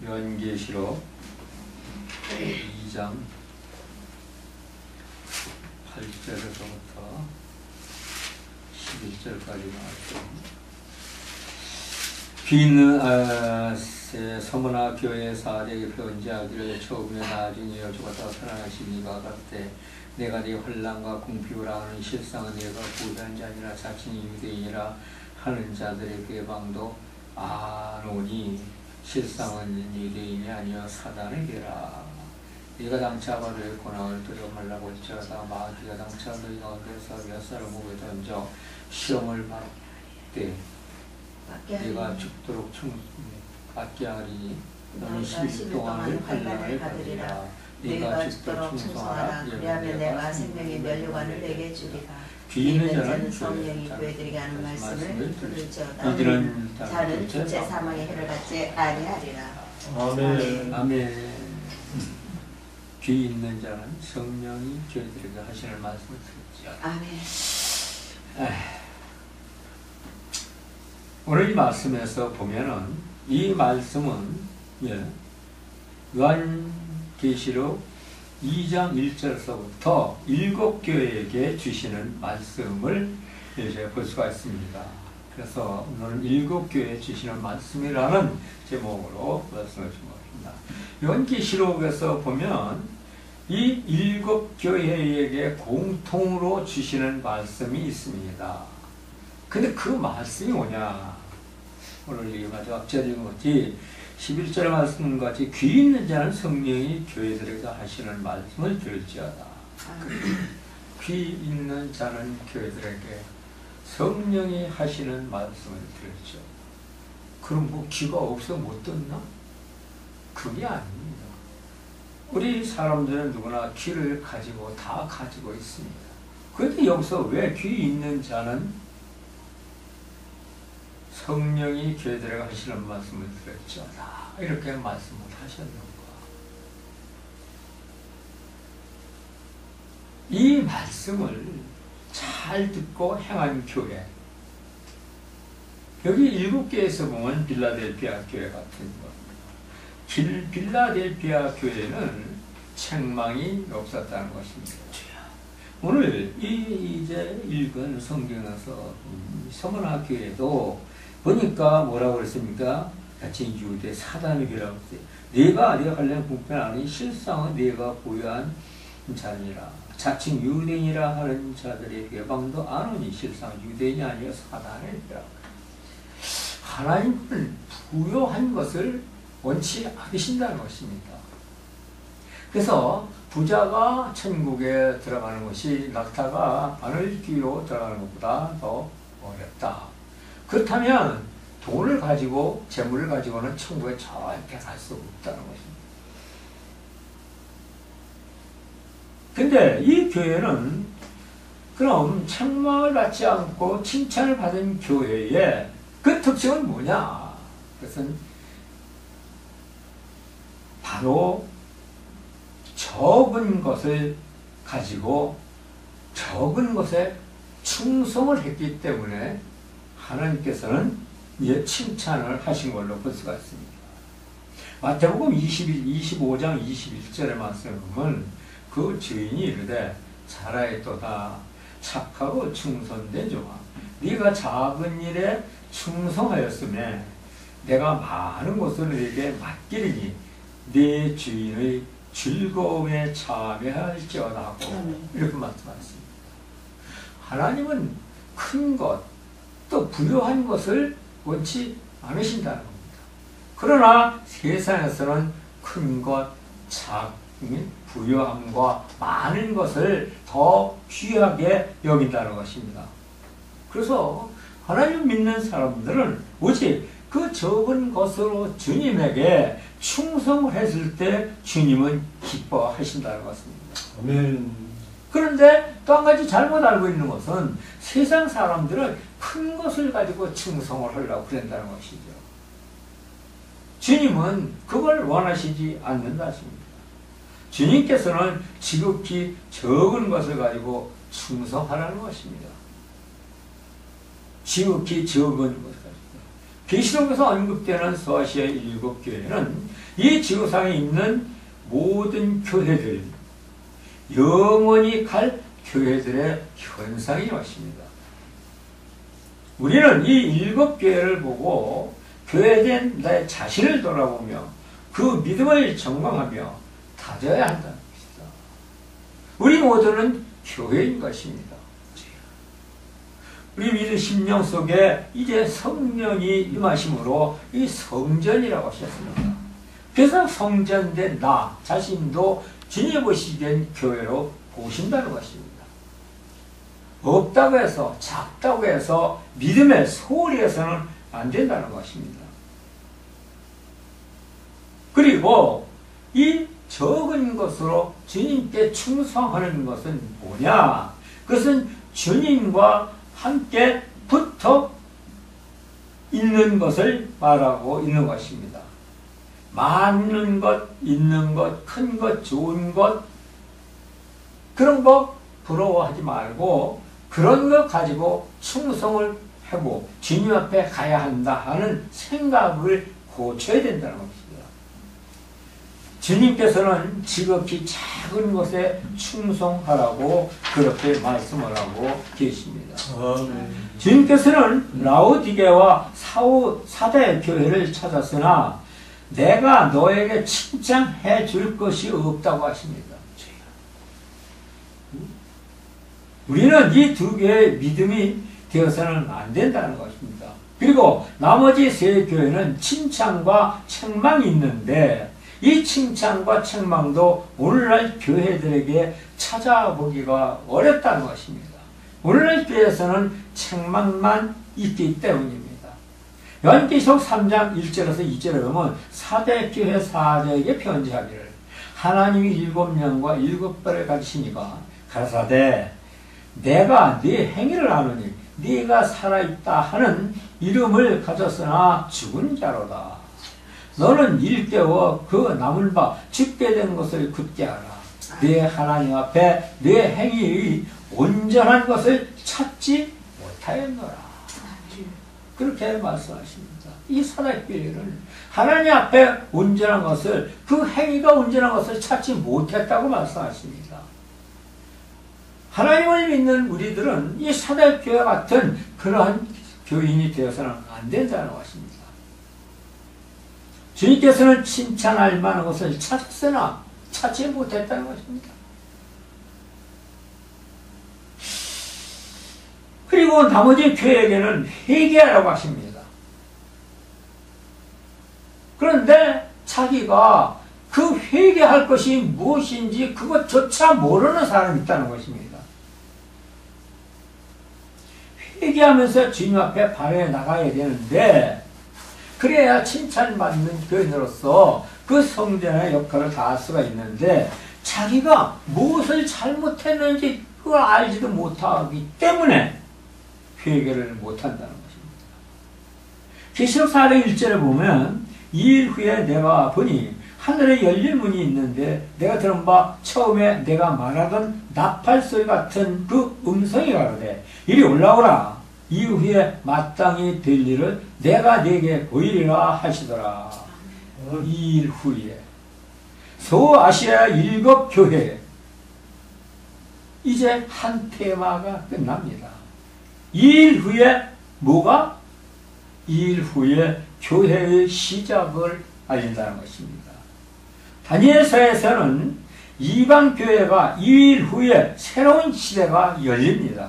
요한계시록 2장 8절에서부터 11절까지 나왔죠. 귀 있는 서머나 교회 사대에게 편지하기를 처음에 나중에 죽었다가 살아나신 이가 같되 내가 네 환난과 궁핍을 하는 실상은 내가 부유한 자니라 자칭 유대인이라 하는 자들의 괴방도 아노니 실상은 유대인이 아니여 사단에게라. 네가 당차 받을 고난을 두려워 말라고 할지라도 마귀가 당차 너희 가운데서 몇 살을 목에 던져 시험을 받되 네가 죽도록 받게 하리니 너는 10일 동안을 환난을 받으리라. 네가 죽도록 충성하라. 그리하면 내가 생명의 면류관을 내게 주리라. 귀 있는 자는 성령이 교회들에게 하는 말씀을 들을지어다. 이들은 자는 둘째 사망의 해를 받지 아니하리라. 아멘. 아멘. 귀 있는 자는 성령이 교회들에게 하시는 말씀을 들을지어다. 아멘. 오늘 이 말씀에서 보면은 이 말씀은 요한계시록 2장 1절서부터 7교회에게 주시는 말씀을 이제 볼 수가 있습니다. 그래서 오늘은 7교회에 주시는 말씀이라는 제목으로 말씀을 주었습니다. 요한계시록에서 보면 이 7교회에게 공통으로 주시는 말씀이 있습니다. 근데 그 말씀이 뭐냐? 오늘 이 마지막 절에 읽은 것이 11절의 말씀같이 귀 있는 자는 성령이 교회들에게 하시는 말씀을 들을지어다. 귀 있는 자는 교회들에게 성령이 하시는 말씀을 들을지어다. 그럼 뭐 귀가 없어 못 듣나? 그게 아닙니다. 우리 사람들은 누구나 귀를 가지고 다 가지고 있습니다. 그런데 여기서 왜 귀 있는 자는 성령이 교회들에게 하시는 말씀을 들었죠다. 이렇게 말씀을 하셨는가. 이 말씀을 잘 듣고 행한 교회. 여기 7개에서 보면 빌라델피아 교회 같은 겁니다. 빌라델피아 교회는 책망이 없었다는 것입니다. 오늘 이제 읽은 성경에서 서머나 교회도 보니까 뭐라고 그랬습니까? 자칭 유대 사단이라고 했어요. 네가 하려는 궁핍은 아니 실상은 네가 보유한 자니라. 자칭 유대인이라 하는 자들의 외방도 아노니 실상 유대인이 아니라 사단이라. 하나님은 부요한 것을 원치 않으신다는 것입니다. 그래서 부자가 천국에 들어가는 것이 낙타가 바늘 귀로 들어가는 것보다 더 어렵다. 그렇다면 돈을 가지고 재물을 가지고는 천국에 절대 갈 수 없다는 것입니다. 근데 이 교회는 그럼 책망을 받지 않고 칭찬을 받은 교회의 그 특징은 뭐냐? 그것은 바로 적은 것을 가지고 적은 것에 충성을 했기 때문에 하나님께서는 이제 칭찬을 하신 걸로 볼 수가 있습니다. 마태복음 25장 21절의 말씀을 보면 그 주인이 이르되 잘하였도다 착하고 충성된 종아 네가 작은 일에 충성하였으며 내가 많은 것을 너에게 맡기리니 네 주인의 즐거움에 참여할지어다 하고 이렇게 말씀하셨습니다. 하나님은 큰 것 또 부유한 것을 원치 않으신다는 겁니다. 그러나 세상에서는 큰 것, 작은 부유함과 많은 것을 더 귀하게 여긴다는 것입니다. 그래서 하나님 믿는 사람들은 오직 그 적은 것으로 주님에게 충성을 했을 때 주님은 기뻐하신다는 것입니다. 아멘. 그런데 또 한 가지 잘못 알고 있는 것은 세상 사람들은 큰 것을 가지고 충성을 하려고 그런다는 것이죠. 주님은 그걸 원하시지 않는다 하십니다. 주님께서는 지극히 적은 것을 가지고 충성하라는 것입니다. 지극히 적은 것을 가지고. 계시록에서 언급되는 소아시아의 7교회는 이 지구상에 있는 모든 교회들, 영원히 갈 교회들의 현상이 왔습니다. 우리는 이 7교회를 보고 교회된 나의 자신을 돌아보며 그 믿음을 점검하며 다져야 한다는 것이다. 우리 모두는 교회인 것입니다. 우리 믿음 심령 속에 이제 성령이 임하심으로 이 성전이라고 하셨습니다. 그래서 성전된 나 자신도 주님 보시기엔 교회로 보신다는 것입니다. 없다고 해서 작다고 해서 믿음에 소홀히 해서는 안 된다는 것입니다. 그리고 이 적은 것으로 주님께 충성하는 것은 뭐냐? 그것은 주님과 함께 붙어 있는 것을 말하고 있는 것입니다. 많은 것, 있는 것, 큰 것, 좋은 것, 그런 거 부러워하지 말고 그런 거 가지고 충성을 하고 주님 앞에 가야 한다 하는 생각을 고쳐야 된다는 것입니다. 주님께서는 지극히 작은 것에 충성하라고 그렇게 말씀을 하고 계십니다. 주님께서는 라오디게와 사대 교회를 찾았으나 내가 너에게 칭찬해 줄 것이 없다고 하십니다. 우리는 이 두 개의 믿음이 되어서는 안 된다는 것입니다. 그리고 나머지 세 교회는 칭찬과 책망이 있는데 이 칭찬과 책망도 오늘날 교회들에게 찾아보기가 어렵다는 것입니다. 오늘날 교회에서는 책망만 있기 때문입니다. 요한계시록 3장 1절에서 2절에 보면 사대 교회 사제에게 편지하기를 하나님이 7명과 7발을 가지시니까 가라사대 내가 네 행위를 아노니 네가 살아있다 하는 이름을 가졌으나 죽은 자로다. 너는 일깨워 그 남을 바 죽게 된 것을 굳게 하라. 네 하나님 앞에 네 행위의 온전한 것을 찾지 못하였노라. 그렇게 말씀하십니다. 이 사대교회는 하나님 앞에 온전한 것을, 그 행위가 온전한 것을 찾지 못했다고 말씀하십니다. 하나님을 믿는 우리들은 이 사대교회 같은 그러한 교인이 되어서는 안 된다는 것입니다. 주님께서는 칭찬할 만한 것을 찾았으나 찾지 못했다는 것입니다. 그리고 나머지 교회에게는 회개하라고 하십니다. 그런데 자기가 그 회개할 것이 무엇인지 그것조차 모르는 사람이 있다는 것입니다. 회개하면서 주님 앞에 발에 나가야 되는데 그래야 칭찬받는 교인으로서 그 성전의 역할을 다할 수가 있는데 자기가 무엇을 잘못했는지 그걸 알지도 못하기 때문에 회개를 못한다는 것입니다. 계시록 4장 1절에 보면 2일 후에 내가 보니 하늘에 열린 문이 있는데 내가 들은 바 처음에 내가 말하던 나팔소리 같은 그 음성이 가로되 이리 올라오라. 이후에 마땅히 될 일을 내가 네게 보이리라 하시더라. 2일 후에 소아시아 7교회 이제 한 테마가 끝납니다. 2일 후에 뭐가? 2일 후에 교회의 시작을 알린다는 것입니다. 다니엘서에서는 이방교회가 2일 후에 새로운 시대가 열립니다.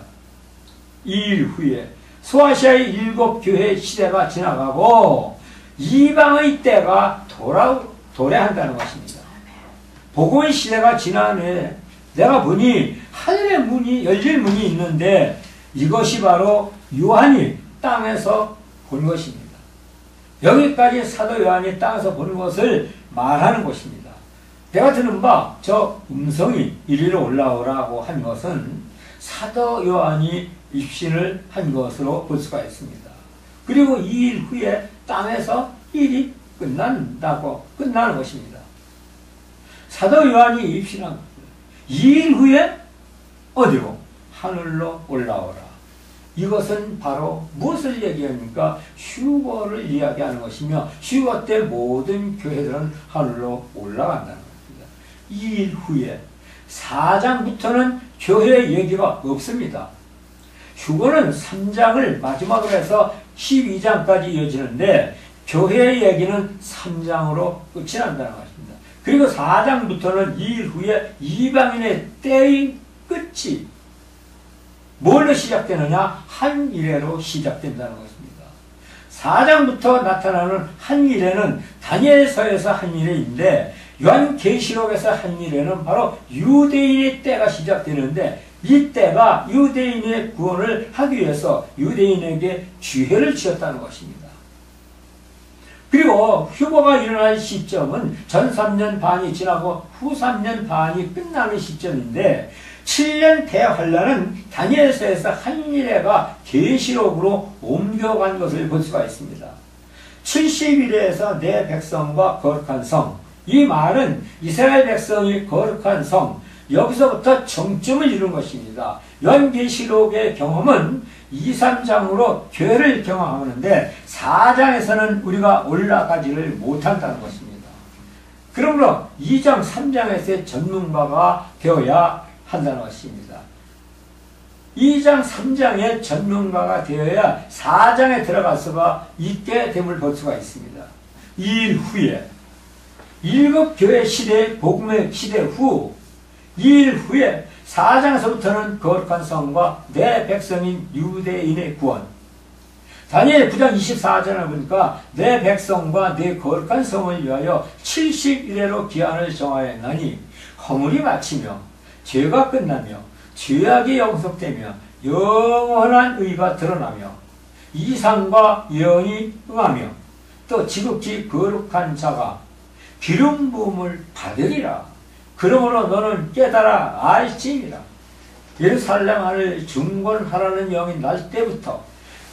2일 후에 소아시아의 7교회 시대가 지나가고 이방의 때가 도래한다는 것입니다. 복음의 시대가 지난 후에 내가 보니 하늘의 문이 열릴 문이 있는데 이것이 바로 요한이 땅에서 본 것입니다. 여기까지 사도 요한이 땅에서 본 것을 말하는 것입니다. 내가 들은 바 저 음성이 이리로 올라오라고 한 것은 사도 요한이 입신을 한 것으로 볼 수가 있습니다. 그리고 2일 후에 땅에서 일이 끝나는 것입니다. 사도 요한이 입신한 2일 후에 어디로? 하늘로 올라오라. 이것은 바로 무엇을 얘기합니까? 휴거를 이야기하는 것이며 휴거 때 모든 교회들은 하늘로 올라간다는 것입니다. 2일 후에 4장부터는 교회 얘기가 없습니다. 휴거는 3장을 마지막으로 해서 12장까지 이어지는데 교회 얘기는 3장으로 끝이 난다는 것입니다. 그리고 4장부터는 2일 후에 이방인의 때의 끝이 뭘로 시작되느냐? 한 이레로 시작된다는 것입니다. 4장부터 나타나는 한 이레는 다니엘서에서 한 이레인데 요한계시록에서 한 이레는 바로 유대인의 때가 시작되는데 이 때가 유대인의 구원을 하기 위해서 유대인에게 기회를 주었다는 것입니다. 그리고 휴거가 일어날 시점은 전 3년 반이 지나고 후 3년 반이 끝나는 시점인데 7년 대환란은 다니엘서에서 한 이레가 계시록으로 옮겨간 것을 볼 수가 있습니다. 70일에서 내 백성과 거룩한 성, 이 말은 이스라엘 백성이 거룩한 성, 여기서부터 정점을 이룬 것입니다. 요한계시록의 경험은 2, 3장으로 교회를 경험하는데 4장에서는 우리가 올라가지를 못한다는 것입니다. 그러므로 2장, 3장에서의 전문가가 되어야 한다는 것입니다. 2장, 3장의 전문가가 되어야 4장에 들어가서가 있게 됨을 볼 수가 있습니다. 2일 후에 7교회 시대, 복음의 시대 후 2일 후에 4장에서부터는 거룩한 성과 내 백성인 유대인의 구원. 다니엘 9장 24절을 보니까 내 백성과 내 거룩한 성을 위하여 70일에로 기한을 정하였나니 허물이 마치며 죄가 끝나며 죄악이 영속되며 영원한 의가 드러나며 이상과 예언이 응하며 또 지극히 거룩한 자가 기름 부음을 받으리라. 그러므로 너는 깨달아 알지니라. 예루살렘 하늘 중건하라는 영이 날 때부터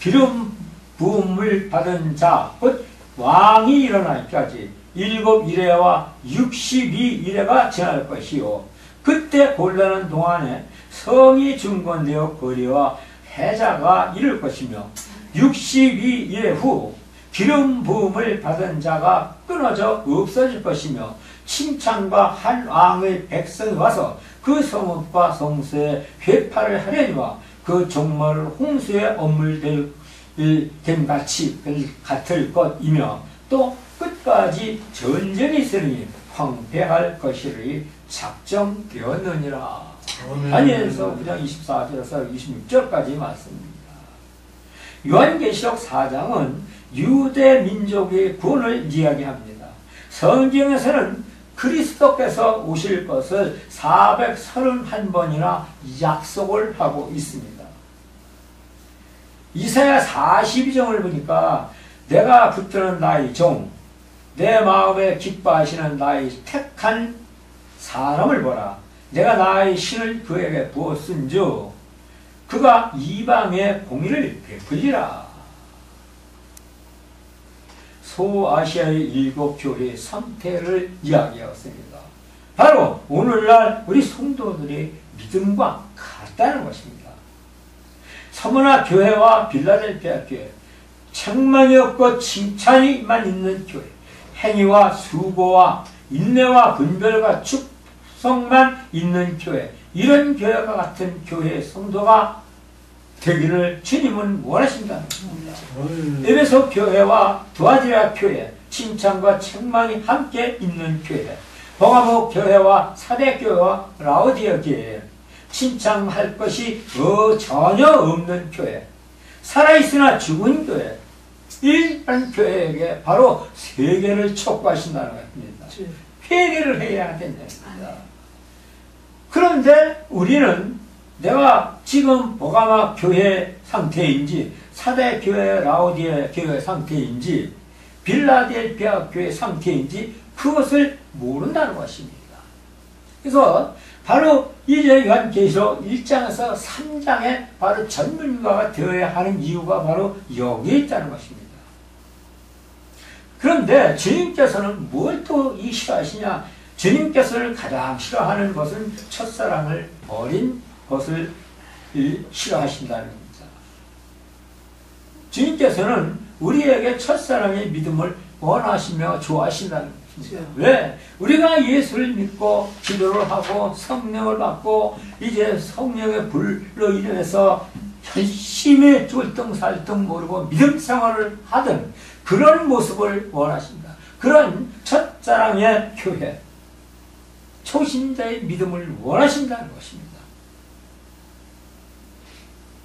기름 부음을 받은 자, 곧 왕이 일어나기까지 7이레와 62이레가 지날 것이요. 그때 곤란한 동안에 성이 중건되어 거리와 해자가 이를 것이며 62이레 후 기름 부음을 받은 자가 끊어져 없어질 것이며 칭찬과 한 왕의 백성이 와서 그 성읍과 성소에 회파를 하려니와 그 종말을 홍수에 엄물됨 같을 것이며 또 끝까지 전쟁이 있으니 황폐할 것이리 작정되었느니라. 다니엘서 9장 24절에서 26절까지 말씀입니다. 요한계시록 4장은 유대 민족의 구원을 이야기합니다. 성경에서는 그리스도께서 오실 것을 431번이나 약속을 하고 있습니다. 이사야 42장을 보니까 내가 붙드는 나의 종, 내 마음에 기뻐하시는 나의 택한 사람을 보라. 내가 나의 신을 그에게 부었은즉 그가 이방의 공의를 베풀리라. 소아시아의 7교회의 상태를 이야기하였습니다. 바로 오늘날 우리 성도들의 믿음과 같다는 것입니다. 서머나 교회와 빌라델피아 교회, 책망이 없고 칭찬이만 있는 교회, 행위와 수고와 인내와 분별과 축성만 있는 교회, 이런 교회와 같은 교회의 성도가 되기를 주님은 원하신다는 것입니다. 에베소 교회와 두아디라 교회, 칭찬과 책망이 함께 있는 교회, 봉화보 교회와 사대 교회와 라오디아 교회, 칭찬할 것이 전혀 없는 교회, 살아있으나 죽은 교회, 일반 교회에게 바로 세계를 촉구하신다는 것입니다. 회개를 해야 된다는 겁니다. 그런데 우리는 내가 지금 보가마 교회 상태인지 사대 교회 라오디아 교회 상태인지 빌라델피아 교회 상태인지 그것을 모른다는 것입니다. 그래서 바로 이제 요한계시록 1장에서 3장에 바로 전문가가 되어야 하는 이유가 바로 여기에 있다는 것입니다. 그런데 주님께서는 뭘 또 싫어하시냐? 주님께서는 가장 싫어하는 것은 첫사랑을 버린 것을 싫어하신다는 겁니다. 주님께서는 우리에게 첫사랑의 믿음을 원하시며 좋아하신다는 것입니다. 왜? 우리가 예수를 믿고 기도를 하고 성령을 받고 이제 성령의 불로 인해서 열심히 쫄등살등 모르고 믿음 생활을 하던 그런 모습을 원하십니다. 그런 첫사랑의 교회, 초신자의 믿음을 원하신다는 것입니다.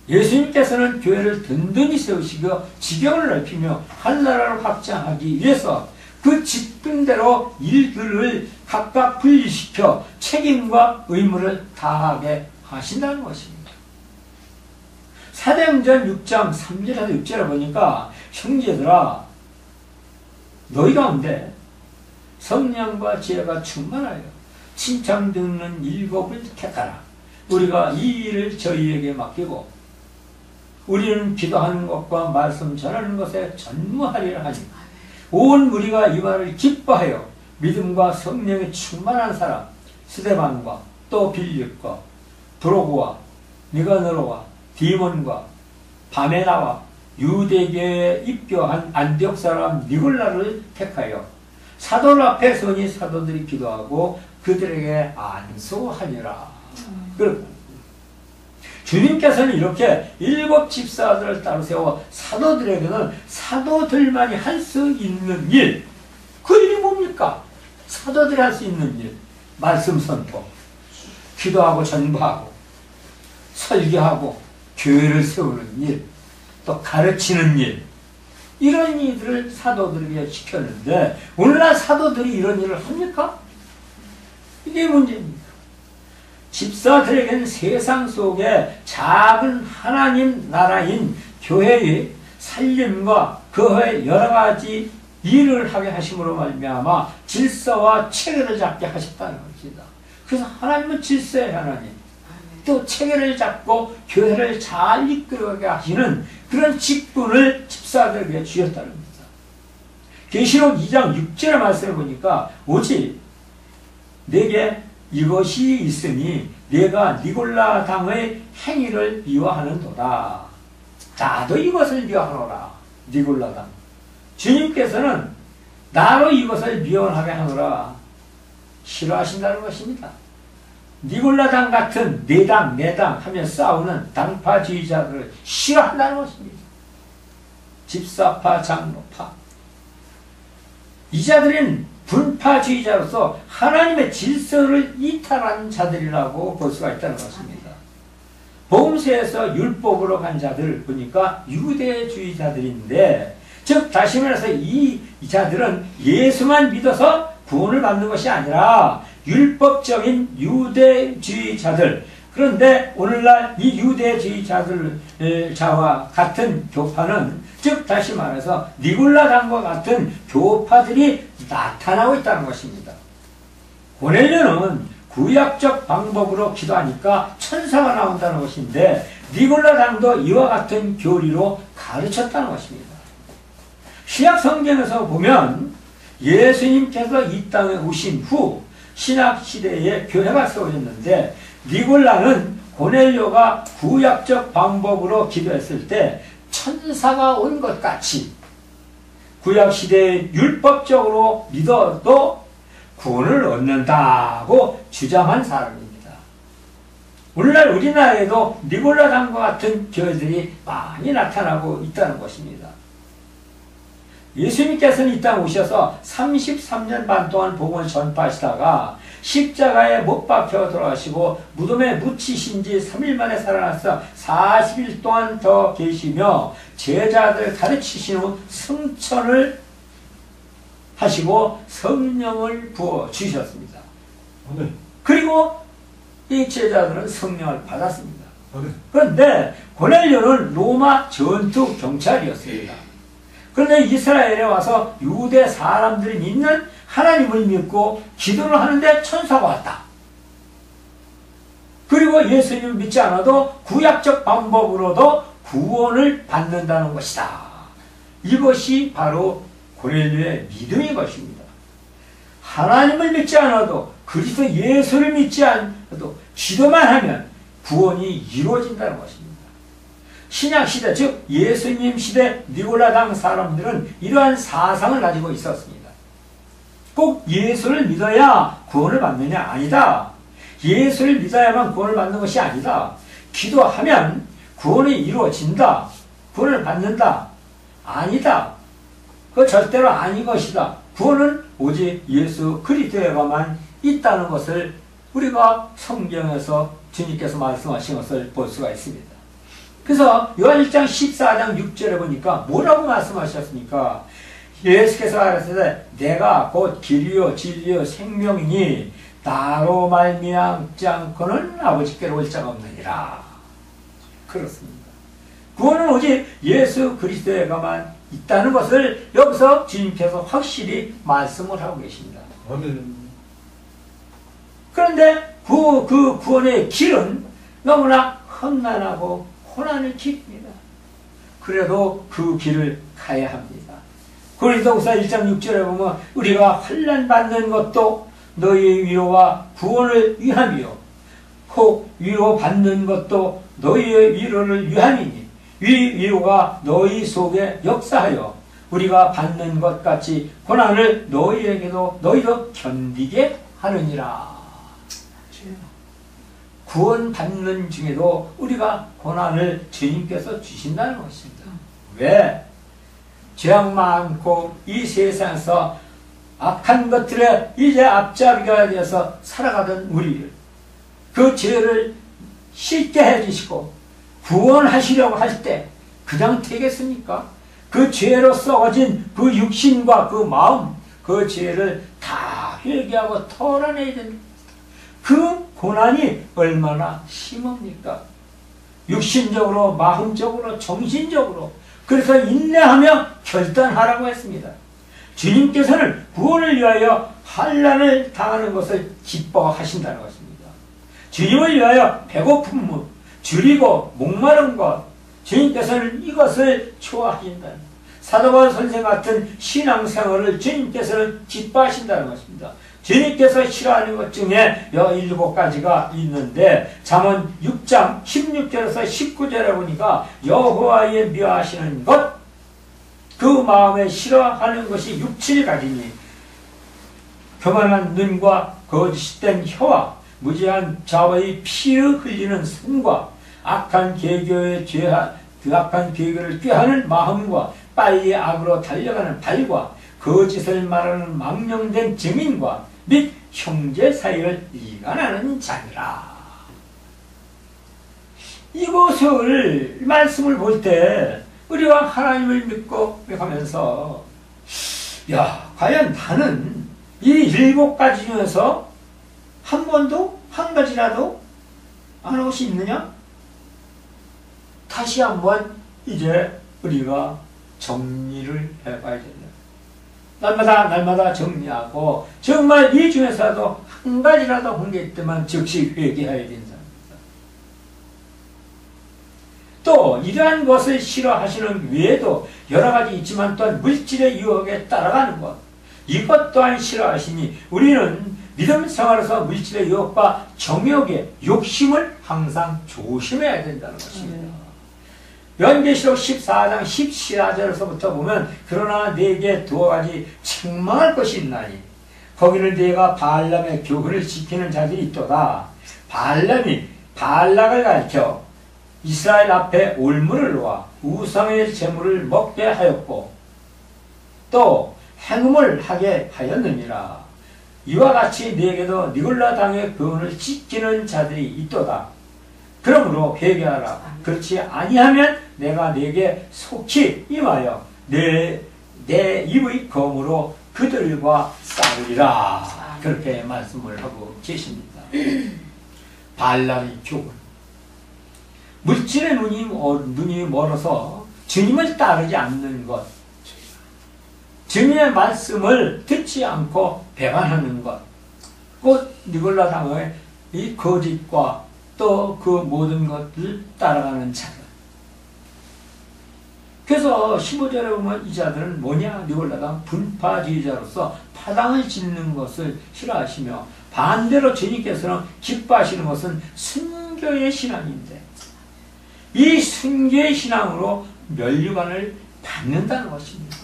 예수님께서는 교회를 든든히 세우시고 지경을 넓히며 한나라를 확장하기 위해서 그 직분대로 일들을 각각 분리시켜 책임과 의무를 다하게 하신다는 것입니다. 사도행전 6장 3절에서 6절에 보니까 형제들아 너희 가운데 성령과 지혜가 충만하여 칭찬 듣는 일곱을 택하라. 우리가 이 일을 저희에게 맡기고 우리는 기도하는 것과 말씀 전하는 것에 전무하리라 하니 온 무리가 이 말을 기뻐하여 믿음과 성령에 충만한 사람 스데반과 또 빌립과 도로고와 니가노로와 디몬과 바메나와 유대교에 입교한 안디옥 사람 니골라를 택하여 사도들 앞에 서니 사도들이 기도하고 그들에게 안수하니라. 주님께서는 이렇게 7 집사들을 따로 세워 사도들에게는 사도들만이 할 수 있는 일, 그 일이 뭡니까? 사도들이 할 수 있는 일, 말씀 선포, 기도하고 전파하고 설교하고 교회를 세우는 일, 또 가르치는 일, 이런 일들을 사도들에게 시켰는데 오늘날 사도들이 이런 일을 합니까? 이게 문제입니다. 집사들에게는 세상 속에 작은 하나님 나라인 교회의 살림과 그의 여러 가지 일을 하게 하심으로 말미암아 질서와 체계를 잡게 하셨다는 것입니다. 그래서 하나님은 질서의 하나님, 또 체계를 잡고 교회를 잘 이끌어가게 하시는 그런 직분을 집사들에게 주셨다는 겁니다. 계시록 2장 6절의 말씀을 보니까 오직 내게 이것이 있으니 내가 니골라 당의 행위를 미워하는도다. 나도 이것을 미워하노라. 니골라 당. 주님께서는 나로 이것을 미워하게 하노라 싫어하신다는 것입니다. 니골라 당 같은 내 당 하며 싸우는 당파주의자들을 싫어한다는 것입니다. 집사파, 장로파. 이 자들은 분파주의자로서 하나님의 질서를 이탈한 자들이라고 볼 수가 있다는 것입니다. 복음서에서 율법으로 간 자들 보니까 유대주의자들인데, 즉 다시 말해서 이 자들은 예수만 믿어서 구원을 받는 것이 아니라 율법적인 유대주의자들. 그런데 오늘날 이 유대주의자와 같은 교파는, 즉 다시 말해서 니골라 당과 같은 교파들이 나타나고 있다는 것입니다. 고넬료는 구약적 방법으로 기도하니까 천사가 나온다는 것인데 니골라 당도 이와 같은 교리로 가르쳤다는 것입니다. 신약 성경에서 보면 예수님께서 이 땅에 오신 후 신약 시대에 교회가 세워졌는데 니골라는 고넬료가 구약적 방법으로 기도했을 때 천사가 온 것 같이 구약시대에 율법적으로 믿어도 구원을 얻는다고 주장한 사람입니다. 오늘날 우리나라에도 니골라 당과 같은 교회들이 많이 나타나고 있다는 것입니다. 예수님께서는 이 땅에 오셔서 33년 반 동안 복음을 전파하시다가 십자가에 못 박혀 돌아가시고 무덤에 묻히신 지 3일 만에 살아나서 40일 동안 더 계시며 제자들 가르치신 후 승천을 하시고 성령을 부어주셨습니다. 그리고 이 제자들은 성령을 받았습니다. 그런데 고넬료는 로마 전투 경찰이었습니다. 그런데 이스라엘에 와서 유대 사람들이 믿는 하나님을 믿고 기도를 하는데 천사가 왔다. 그리고 예수님을 믿지 않아도 구약적 방법으로도 구원을 받는다는 것이다. 이것이 바로 고넬료의 믿음인 것입니다. 하나님을 믿지 않아도 그리스도 예수를 믿지 않아도 기도만 하면 구원이 이루어진다는 것입니다. 신약시대, 즉 예수님 시대 니골라당 사람들은 이러한 사상을 가지고 있었습니다. 꼭 예수를 믿어야 구원을 받느냐? 아니다. 예수를 믿어야만 구원을 받는 것이 아니다. 기도하면 구원이 이루어진다. 구원을 받는다. 아니다. 그거 절대로 아닌 것이다. 구원은 오직 예수 그리스도에게만 있다는 것을 우리가 성경에서 주님께서 말씀하신 것을 볼 수가 있습니다. 그래서 요한 1장 14장 6절에 보니까 뭐라고 말씀하셨습니까? 예수께서 말하시되 내가 곧 길이요 진리요 생명이니 나로 말미암지 않고는 아버지께로 올 자가 없느니라. 그렇습니다. 구원은 오직 예수 그리스도에게만 있다는 것을 여기서 주님께서 확실히 말씀을 하고 계십니다. 아멘. 그런데 그 구원의 길은 너무나 험난하고 고난의 길입니다. 그래도 그 길을 가야 합니다. 고린도후서 1장 6절에 보면 우리가 환난 받는 것도 너희의 위로와 구원을 위함이요 혹 위로받는 것도 너희의 위로를 위함이니 이 위로가 너희 속에 역사하여 우리가 받는 것 같이 고난을 너희에게도 너희도 견디게 하느니라. 구원받는 중에도 우리가 고난을 주님께서 주신다는 것입니다. 왜? 죄악 많고 이 세상에서 악한 것들에 이제 앞잡이가 되어서 살아가던 우리를 그 죄를 씻게 해주시고 구원하시려고 할 때 그냥 되겠습니까? 그 죄로 썩어진 그 육신과 그 마음, 그 죄를 다 회개하고 털어내야 됩니다. 그 고난이 얼마나 심합니까? 육신적으로, 마음적으로, 정신적으로. 그래서 인내하며 결단하라고 했습니다. 주님께서는 구원을 위하여 환난을 당하는 것을 기뻐하신다는 것입니다. 주님을 위하여 배고픔을 줄이고 목마른 것, 주님께서는 이것을 좋아하신다는 것. 사도 바울 선생 같은 신앙생활을 주님께서는 기뻐하신다는 것입니다. 주님께서 싫어하는 것 중에 17가지가 있는데 잠언 6장 16절에서 19절에 보니까 여호와의 미워하시는 것, 그 마음에 싫어하는 것이 6, 7가지니 교만한 눈과 거짓된 혀와 무지한 자와의 피를 흘리는 손과 악한 계교의 그 악한 계교를 꾀하는 마음과 빨리 악으로 달려가는 발과 거짓을 말하는 망령된 증인과 및 형제 사이를 이간하는 자니라. 이것을 말씀을 볼 때 우리가 하나님을 믿고 가면서 야, 과연 나는 이 7가지 중에서 한 번도 한 가지라도 안 할 것이 있느냐? 다시 한번 이제 우리가 정리를 해봐야 된다. 날마다 정리하고 정말 이 중에서도 한 가지라도 한 게 있다면 즉시 회개해야 된다. 또 이러한 것을 싫어하시는 외에도 여러 가지 있지만 또한 물질의 유혹에 따라가는 것, 이것 또한 싫어하시니 우리는 믿음 생활에서 물질의 유혹과 정욕의 욕심을 항상 조심해야 된다는 것입니다. 요한계시록 14장 14절에서부터 보면 그러나 네게 2가지 책망할 것이 있나니 거기는 네가 발람의 교훈을 지키는 자들이 있도다. 발람이 발락을 가르쳐 이스라엘 앞에 올무를 놓아 우상의 제물을 먹게 하였고 또 행음을 하게 하였느니라. 이와 같이 네게도 니골라 당의 교훈을 지키는 자들이 있도다. 그러므로 회개하라. 그렇지 아니하면 내가 네게 속히 임하여 내 입의 검으로 그들과 싸우리라. 그렇게 말씀을 하고 계십니다. 발람의 교훈. 물질의 눈이 멀어서 주님을 따르지 않는 것, 주님의 말씀을 듣지 않고 배반하는 것, 곧 니골라 당의 이 거짓과 또 그 모든 것을 따라가는 자들. 그래서 15절에 보면 이 자들은 뭐냐? 니골라당 분파주의자로서 파당을 짓는 것을 싫어하시며 반대로 주님께서는 기뻐하시는 것은 순교의 신앙인데 이 순교의 신앙으로 면류관을 받는다는 것입니다.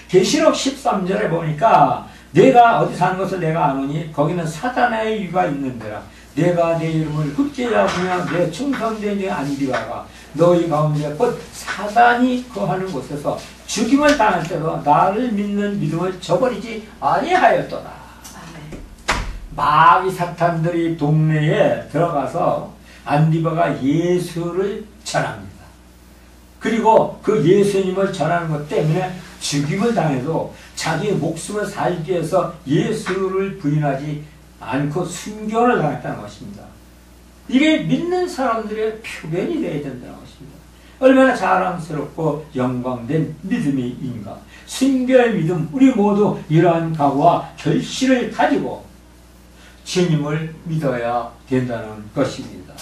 계시록 13절에 보니까 내가 어디 사는 것을 내가 아노니 거기는 사단의 유가 있는 데라. 내가 내 이름을 흡제하며 내 충성된 내 안디바가 너희 가운데 곧 사단이 거하는 곳에서 죽임을 당할 때도 나를 믿는 믿음을 저버리지 아니하였도다. 마귀 사탄들이 동네에 들어가서 안디바가 예수를 전합니다. 그리고 그 예수님을 전하는 것 때문에 죽임을 당해도 자기의 목숨을 살기 위해서 예수를 부인하지 않고 순교를 당했다는 것입니다. 이게 믿는 사람들의 표변이 되어야 된다는 것입니다. 얼마나 자랑스럽고 영광된 믿음인가. 순교의 믿음, 우리 모두 이러한 각오와 결실을 가지고 주님을 믿어야 된다는 것입니다.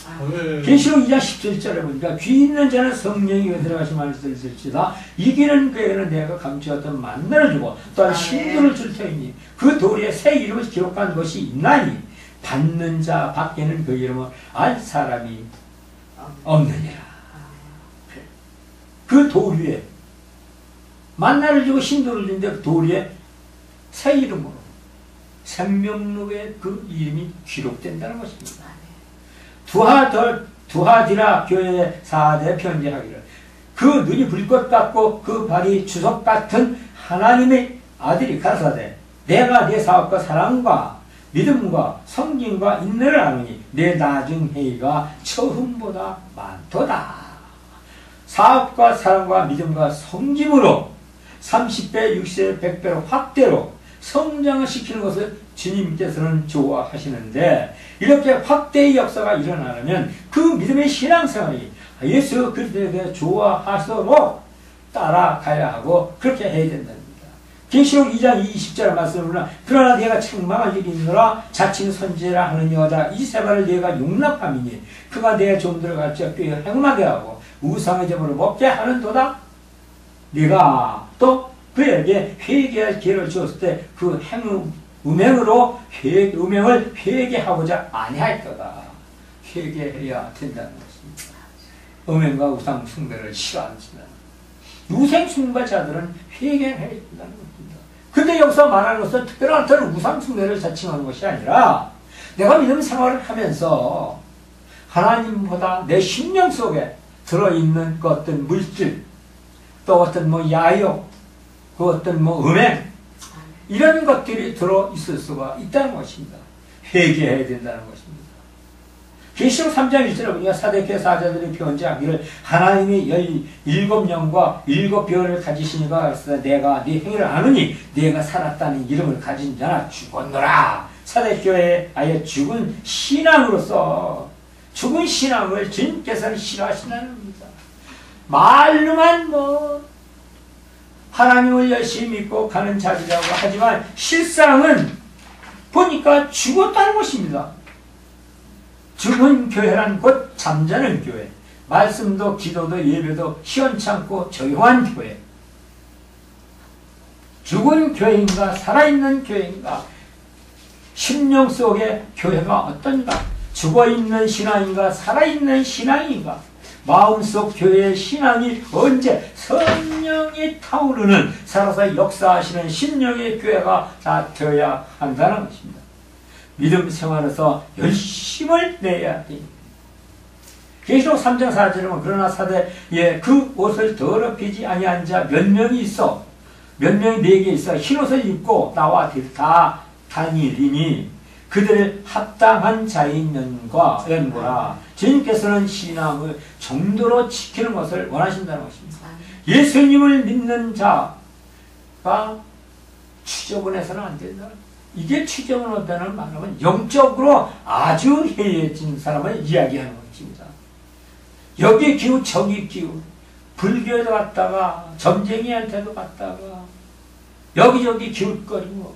계시록 2장 17절에 보니까 귀 있는 자는 성령이 들어가신 말씀을 들을지다. 이기는 그에게는 내가 감추었던 만나를 주고 또한 신도를 줄 터이니 그 돌에 새 이름을 기록한 것이 있나니 받는 자 밖에는 그 이름을 알 사람이 없느니라. 그 돌 위에 만나를 주고 신도를 주는데 그 돌 위에 새 이름으로 생명록에 그 이름이 기록된다는 것입니다. 두하디라 교회의 4대 편지하기를 그 눈이 불꽃 같고 그 발이 주석 같은 하나님의 아들이 가라사대 내가 내 사업과 사랑과 믿음과 성김과 인내를 아노니 내 나중 행위가 처음보다 많도다. 사업과 사랑과 믿음과 성김으로 30배, 60배, 100배로 확대로 성장을 시키는 것을 주님께서는 좋아하시는데 이렇게 확대의 역사가 일어나려면 그 믿음의 신앙생활이 예수 그리스도에 대해 좋아하도록 따라가야 하고 그렇게 해야 된답니다. 계시록 2장 20절 말씀으로 그러나 내가 책망할 일이 있노라 자칭 선지라 하는 여자 이세바를 내가 용납함이니 그가 내 종들을 가르쳐 꾀에 행음하게 하고 우상의 제물을 먹게 하는도다. 내가 또 그에게 회개할 기회를 주었을 때 그 음행으로 음행을 회개하고자 아니하였도다. 회개해야 된다는 것입니다. 음행과 우상 숭배를 싫어하지만 우상 숭배자들은 회개해야 된다는 것입니다. 근데 여기서 말하는 것은 특별한 어떤 우상 숭배를 자칭하는 것이 아니라 내가 믿음 생활을 하면서 하나님보다 내 심령 속에 들어있는 그 어떤 물질 또 어떤 야욕 그 어떤 음행 이런 것들이 들어있을 수가 있다는 것입니다. 회개해야 된다는 것입니다. 계시록 3장 1절에 보니까 사대교회 사자들이 편지하기를 하나님이 17영과 7별을 가지시니가 내가 네 행위를 아느니 내가 살았다는 이름을 가진 자나 죽었노라. 사대교회의 아예 죽은 신앙으로서 죽은 신앙을 주님께서는 싫어하신다는 겁니다. 말로만 하나님을 열심히 믿고 가는 자리라고 하지만 실상은 보니까 죽었다는 것입니다. 죽은 교회란 곧 잠자는 교회. 말씀도 기도도 예배도 시원찮고 조용한 교회. 죽은 교회인가 살아있는 교회인가 심령 속의 교회가 어떤가 죽어있는 신앙인가 살아있는 신앙인가 마음속 교회의 신앙이 언제 성령이 타오르는 살아서 역사하시는 심령의 교회가 다 되어야 한다는 것입니다. 믿음 생활에서 열심을 내야 됩니다. 계시록 3장 4절에 보면 그러나 사대에 그 옷을 더럽히지 아니한 자 몇 명이 있어 몇 명이 내게 있어 흰옷을 입고 나와 다 다니리니 그들을 합당한 자인 연고라. 주님께서는 신앙을 정도로 지키는 것을 원하신다는 것입니다. 예수님을 믿는 자가 추저분해서는 안 된다. 이게 추저분하다는 말하면 영적으로 아주 해이해진 사람을 이야기하는 것입니다. 여기 기우 저기 기우 불교에도 갔다가 점쟁이한테도 갔다가 여기저기 기웃거리고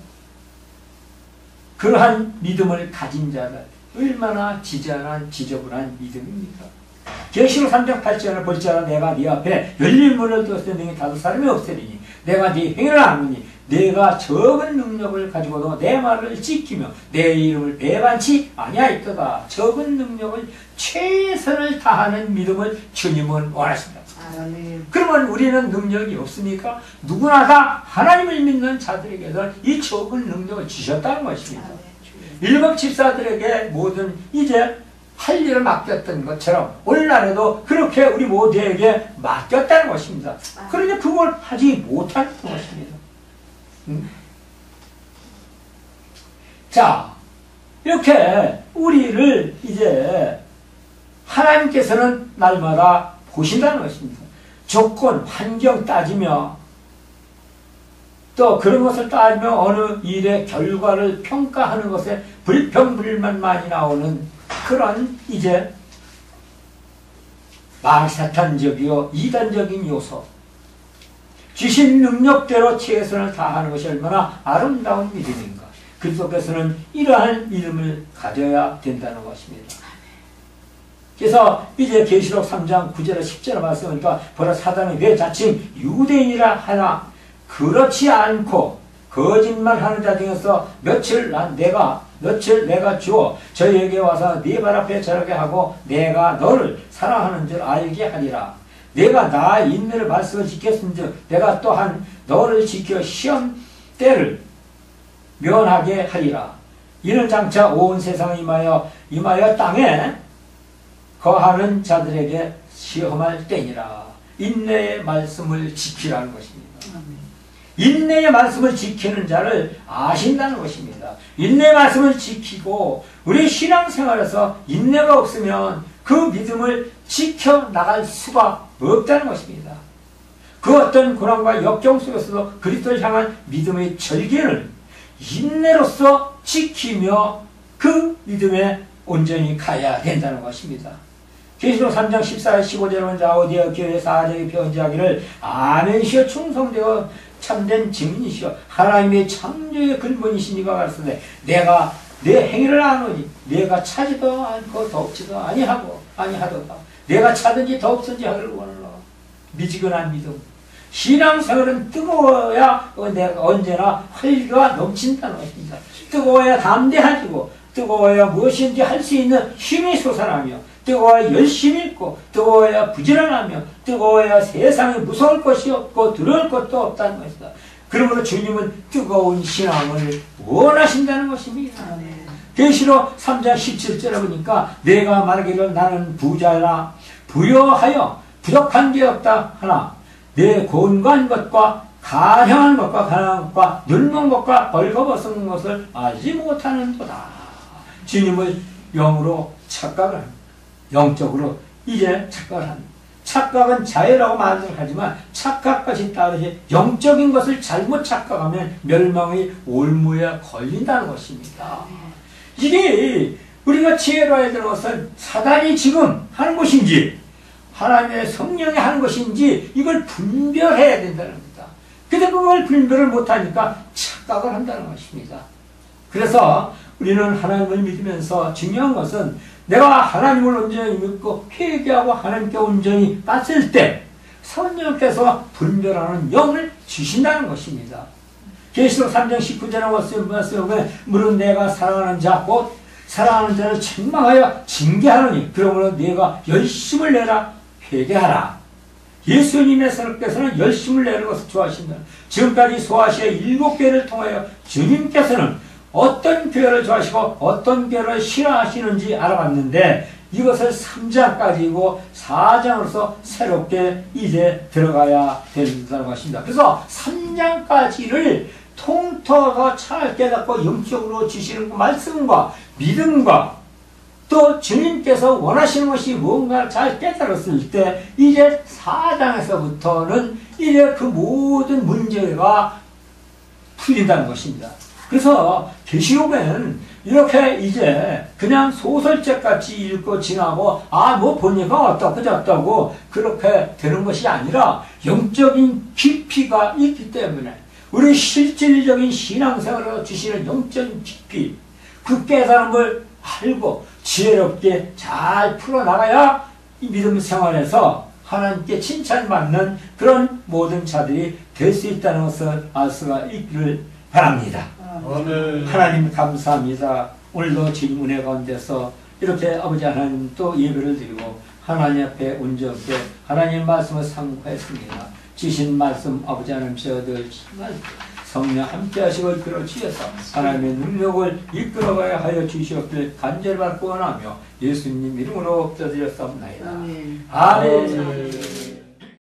그러한 믿음을 가진 자들 얼마나 지저분한 믿음입니까? 계시록 3장 8절을 볼지어다 내가 네 앞에 열린 문을 두었을 때 너희 다섯 사람이 없으리니 내가 네 행위를 아느니 내가 적은 능력을 가지고도 내 말을 지키며 내 이름을 배반치 아니하였도다. 적은 능력을 최선을 다하는 믿음을 주님은 원하신다. 아멘. 그러면 우리는 능력이 없습니까? 누구나 다 하나님을 믿는 자들에게는 이 적은 능력을 주셨다는 것입니다. 일곱 집사들에게 모든 이제 할 일을 맡겼던 것처럼 오늘날에도 그렇게 우리 모두에게 맡겼다는 것입니다. 그러니 그걸 하지 못하는 것입니다. 자, 이렇게 우리를 이제 하나님께서는 날마다 보신다는 것입니다. 조건, 환경 따지며 또 그런 것을 따지며 어느 일의 결과를 평가하는 것에 불평불만 많이 나오는 그런 이제 마사탄적이요 이단적인 요소, 주신 능력대로 최선을 다하는 것이 얼마나 아름다운 믿음인가. 그리스도께서는 이러한 믿음을 가져야 된다는 것입니다. 그래서 이제 계시록 3장 9절 10절 말씀하니까 보라 사단이 왜 자칭 유대인이라 하나 그렇지 않고 거짓말하는 자 중에서 며칠 내가 주어 저희에게 와서 네 발 앞에 절하게 하고 내가 너를 사랑하는 줄 알게 하리라. 내가 나 인내를 말씀을 지켰은즉 내가 또한 너를 지켜 시험 때를 면하게 하리라. 이는 장차 온 세상에 임하여 땅에 거하는 자들에게 시험할 때니라. 인내의 말씀을 지키라는 것입니다. 인내의 말씀을 지키는 자를 아신다는 것입니다. 인내의 말씀을 지키고 우리 신앙생활에서 인내가 없으면 그 믿음을 지켜나갈 수가 없다는 것입니다. 그 어떤 고난과 역경 속에서도 그리스도를 향한 믿음의 절개를 인내로서 지키며 그 믿음에 온전히 가야 된다는 것입니다. 계시록 3장 14절 15절은 라오디아 교회 사제에게 편지하기를 아멘시여 충성되어 참된 증인이시여 하나님의 창조의 근본이시니가 가르치되 내가 내 행위를 아노니 내가 차지도 않고 덥지도 아니하도다. 내가 차든지 덥든지 하기를 원하노라. 미지근한 믿음. 신앙생활은 뜨거워야 내가 언제나 활기가 넘친다는 것입니다. 뜨거워야 담대해지고 뜨거워야 무엇인지 할 수 있는 힘이 솟아나며 뜨거워야 열심히 있고 뜨거워야 부지런하며 뜨거워야 세상에 무서울 것이 없고 두려울 것도 없다는 것이다. 그러므로 주님은 뜨거운 신앙을 원하신다는 것입니다. 계시록 3장 17절에 보니까 내가 말하기를 나는 부자라 부여하여 부족한 게 없다 하나 내 곤고한 것과 가량한 것과 가난한 것과 늙는 것과 벌거벗은 것을 알지 못하는도다. 주님을 영으로 착각을 합니다. 영적으로 이제 착각을 합니다. 착각은 자유라고 말을 하지만 착각까지 따르지 영적인 것을 잘못 착각하면 멸망의 올무에 걸린다는 것입니다. 이게 우리가 지혜로 해야 되는 것은 사단이 지금 하는 것인지 하나님의 성령이 하는 것인지 이걸 분별해야 된다는 겁니다. 근데 그걸 분별을 못하니까 착각을 한다는 것입니다. 그래서 우리는 하나님을 믿으면서 중요한 것은 내가 하나님을 온전히 믿고 회개하고 하나님께 온전히 따질 때 성령께서 분별하는 영을 주신다는 것입니다. 계시록 3장 19절에 말씀에 물은 내가 사랑하는 자 곧 사랑하는 자를 책망하여 징계하노니 그러므로 내가 열심을 내라 회개하라. 예수님께서는 열심을 내는 것을 좋아하신다. 지금까지 소아시아 7교회를 통하여 주님께서는 어떤 교회를 좋아하시고 어떤 교회를 싫어하시는지 알아봤는데 이것을 3장까지고 4장으로서 새롭게 이제 들어가야 된다는 것입니다. 그래서 3장까지를 통틀어서 잘 깨닫고 영적으로 주시는 말씀과 믿음과 또 주님께서 원하시는 것이 뭔가를 잘 깨달았을 때 이제 4장에서부터는 이제 그 모든 문제가 풀린다는 것입니다. 그래서 계시록은 이렇게 이제 그냥 소설책 같이 읽고 지나고 뭐 보니까 어떻고 저떻고 그렇게 되는 것이 아니라 영적인 깊이가 있기 때문에 우리 실질적인 신앙생활을 주시는 영적인 깊이 그 깨달음을 알고 지혜롭게 잘 풀어나가야 이 믿음 생활에서 하나님께 칭찬받는 그런 모든 자들이 될 수 있다는 것을 알 수가 있기를 바랍니다. 아멘. 하나님 감사합니다. 오늘도 주님 은혜 가운데서 이렇게 아버지 하나님 또 예배를 드리고 하나님 앞에 온전케 하나님 말씀을 상고했습니다. 주신 말씀 아버지 하나님 저희들 성령 함께 하시고 이끌어 주셔서 하나님의 능력을 이끌어가야 하여 주시옵길 간절히 받고 원하며 예수님 이름으로 기도드렸사옵나이다. 아멘. 아멘.